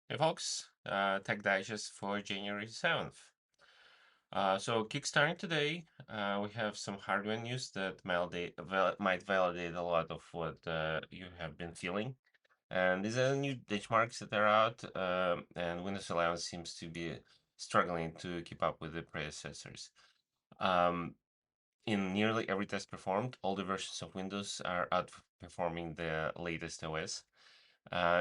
Hey folks, Tech Digest for January 7th. So kickstarting today, we have some hardware news that might validate a lot of what you have been feeling. And these are new benchmarks that are out, and Windows 11 seems to be struggling to keep up with the predecessors. Um, in nearly every test performed, older versions of Windows are outperforming the latest OS.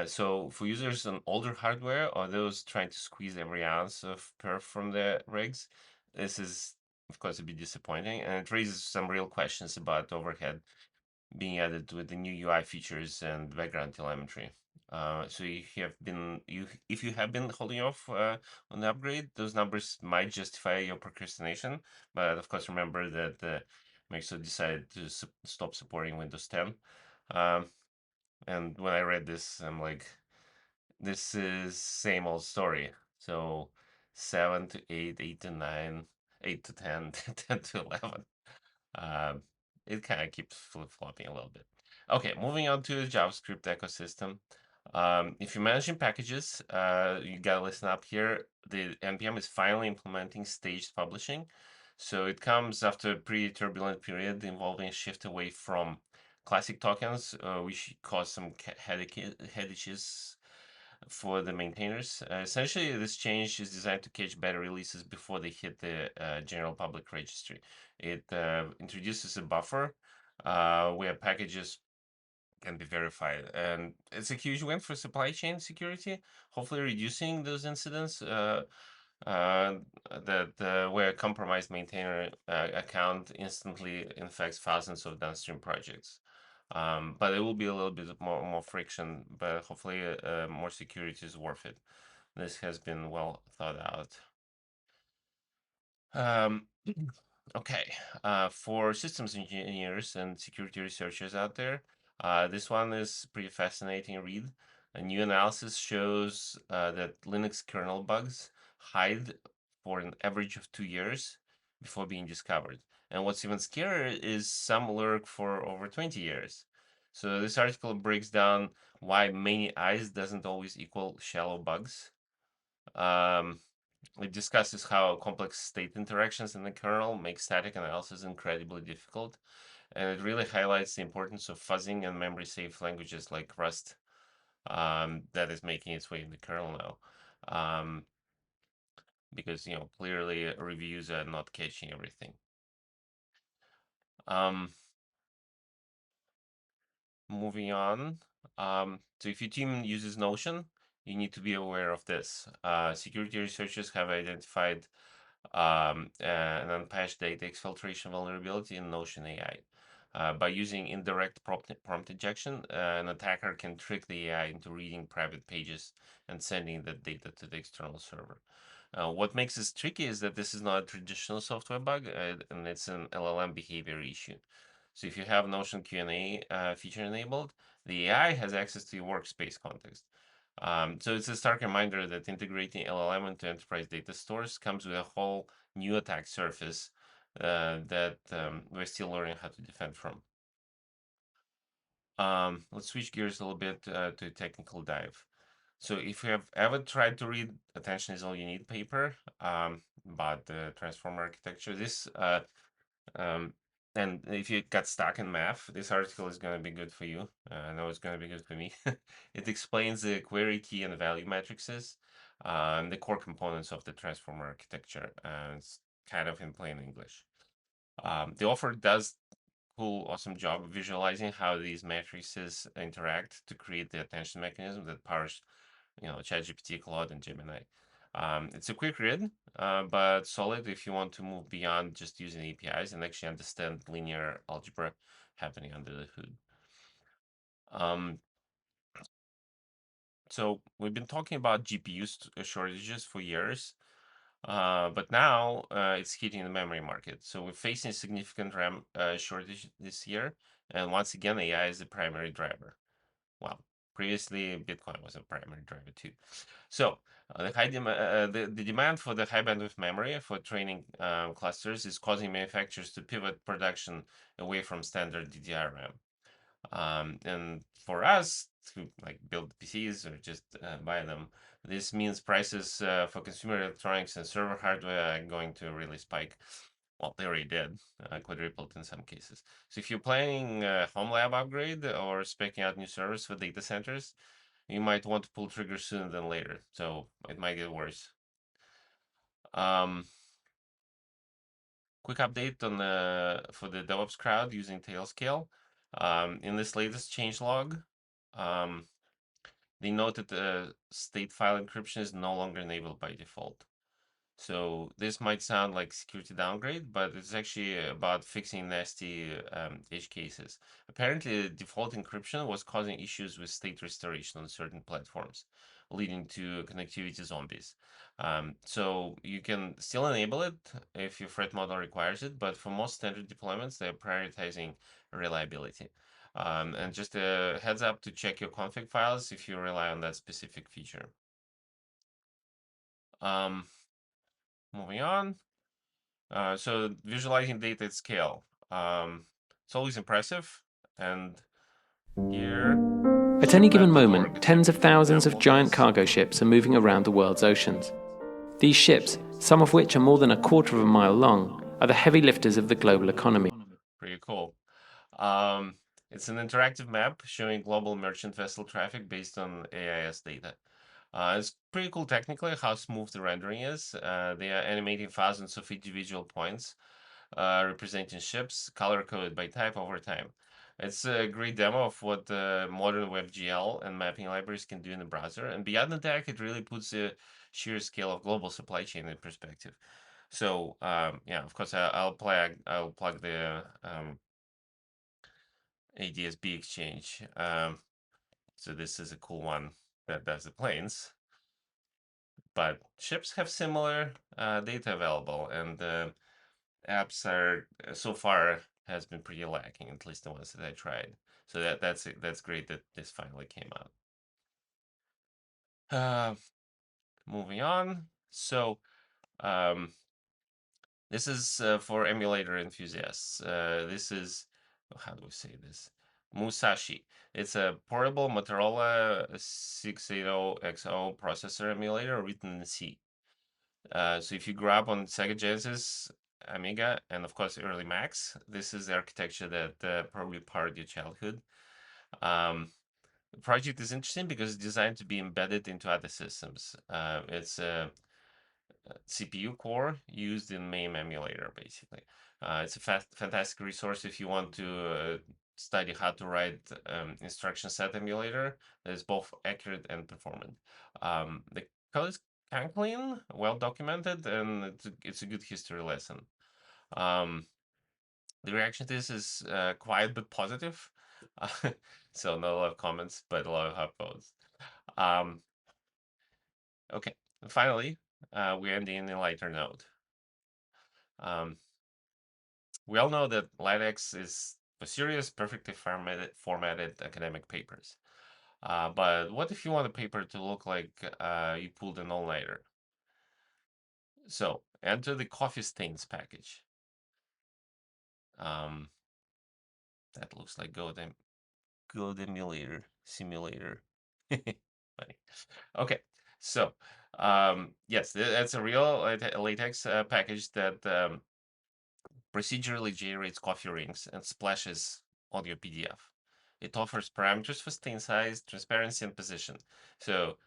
So for users on older hardware or those trying to squeeze every ounce of perf from the rigs, this is of course a bit disappointing, and it raises some real questions about overhead being added with the new UI features and background telemetry. So if you have been holding off on the upgrade, those numbers might justify your procrastination. But of course, remember that Microsoft decided to stop supporting Windows 10. Um, and when I read this, I'm like, this is same old story. So 7 to 8, 8 to 9, 8 to 10, 10 to 11. Um, it kind of keeps flip-flopping a little bit. Okay, moving on to the JavaScript ecosystem. If you're managing packages, you gotta listen up here. The NPM is finally implementing staged publishing. So it comes after a pretty turbulent period involving a shift away from classic tokens, which caused some headaches for the maintainers. Essentially, this change is designed to catch beta releases before they hit the general public registry. It introduces a buffer where packages can be verified, and it's a huge win for supply chain security, hopefully reducing those incidents uh, that where a compromised maintainer account instantly infects thousands of downstream projects. But it will be a little bit more friction, but hopefully more security is worth it. This has been well thought out. Um, okay, for systems engineers and security researchers out there, this one is pretty fascinating read. A new analysis shows that Linux kernel bugs hide for an average of 2 years before being discovered. And what's even scarier is some lurk for over 20 years. So this article breaks down why many eyes doesn't always equal shallow bugs. Um, it discusses how complex state interactions in the kernel make static analysis incredibly difficult, and it really highlights the importance of fuzzing and memory-safe languages like Rust that is making its way in the kernel now. Because clearly reviews are not catching everything. Um, Moving on. So if your team uses Notion, you need to be aware of this. Security researchers have identified an unpatched data exfiltration vulnerability in Notion AI. By using indirect prompt injection, an attacker can trick the AI into reading private pages and sending that data to the external server. What makes this tricky is that this is not a traditional software bug, and it's an LLM behavior issue. So if you have Notion Q&A feature enabled, the AI has access to your workspace context. So it's a stark reminder that integrating LLM into enterprise data stores comes with a whole new attack surface that we're still learning how to defend from. Let's switch gears a little bit to a technical dive. So if you have ever tried to read Attention is All You Need paper about the transformer architecture, um, and if you got stuck in math, this article is going to be good for you. I know it's going to be good for me. It explains the query key and value matrices, and the core components of the transformer architecture. It's kind of in plain English. The author does cool, awesome job visualizing how these matrices interact to create the attention mechanism that powers, ChatGPT, Claude, and Gemini. It's a quick read, but solid if you want to move beyond just using APIs and actually understand linear algebra happening under the hood. Um, so we've been talking about GPU shortages for years, but now it's hitting the memory market. So we're facing a significant RAM shortage this year, and once again, AI is the primary driver. Well, previously Bitcoin was a primary driver too. So the demand for the high bandwidth memory for training clusters is causing manufacturers to pivot production away from standard DDR RAM. And for us, to like build PCs or just buy them. This means prices for consumer electronics and server hardware are going to really spike. Well, they already did, quadrupled in some cases. So if you're planning a home lab upgrade or speccing out new servers for data centers, you might want to pull trigger sooner than later. So it might get worse. Quick update on for the DevOps crowd using Tailscale. In this latest changelog, um, they noted state file encryption is no longer enabled by default. So this might sound like security downgrade, but it's actually about fixing nasty edge cases. Apparently, default encryption was causing issues with state restoration on certain platforms, leading to connectivity zombies. So you can still enable it if your threat model requires it, but for most standard deployments, they're prioritizing reliability. And just a heads up to check your config files if you rely on that specific feature. Um, Moving on. So visualizing data at scale. It's always impressive. And here, At any given moment, ship.org, tens of thousands of example giant this. cargo ships are moving around the world's oceans. These ships, some of which are more than a quarter of a mile long, are the heavy lifters of the global economy. Pretty cool. Um, it's an interactive map showing global merchant vessel traffic based on AIS data. It's pretty cool technically how smooth the rendering is. They are animating thousands of individual points representing ships, color-coded by type over time. It's a great demo of what modern WebGL and mapping libraries can do in the browser. And beyond the tech, it really puts the sheer scale of global supply chain in perspective. So yeah, of course, I'll plug the ADSB exchange. So this is a cool one that does the planes. But ships have similar data available, and apps are so far has been pretty lacking, at least the ones that I tried. So that's great that this finally came out. Moving on. So um, this is for emulator enthusiasts. This is, how do we say this? Musashi. It's a portable Motorola 680XO processor emulator written in C. So if you grew up on Sega Genesis, Amiga, and of course early Macs, this is the architecture that probably powered your childhood. Um, the project is interesting because it's designed to be embedded into other systems. It's a CPU core used in MAME emulator, basically. It's a fantastic resource if you want to study how to write instruction set emulator that is both accurate and performant. The code is kind of clean, well documented, and it's a good history lesson. The reaction to this is quiet but positive. So not a lot of comments, but a lot of hot votes. Okay, and finally, we're ending in a lighter note. We all know that LaTeX is for serious, perfectly formatted academic papers. But what if you want a paper to look like you pulled an all-nighter? So enter the coffee stains package. That looks like Code Emulator Simulator. Funny. Okay, so yes, that's a real LaTeX package that procedurally generates coffee rings and splashes on your PDF. It offers parameters for stain size, transparency, and position. So,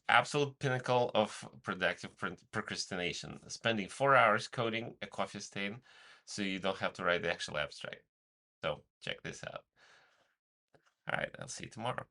absolute pinnacle of productive procrastination. Spending 4 hours coding a coffee stain so you don't have to write the actual abstract. So, check this out. All right, I'll see you tomorrow.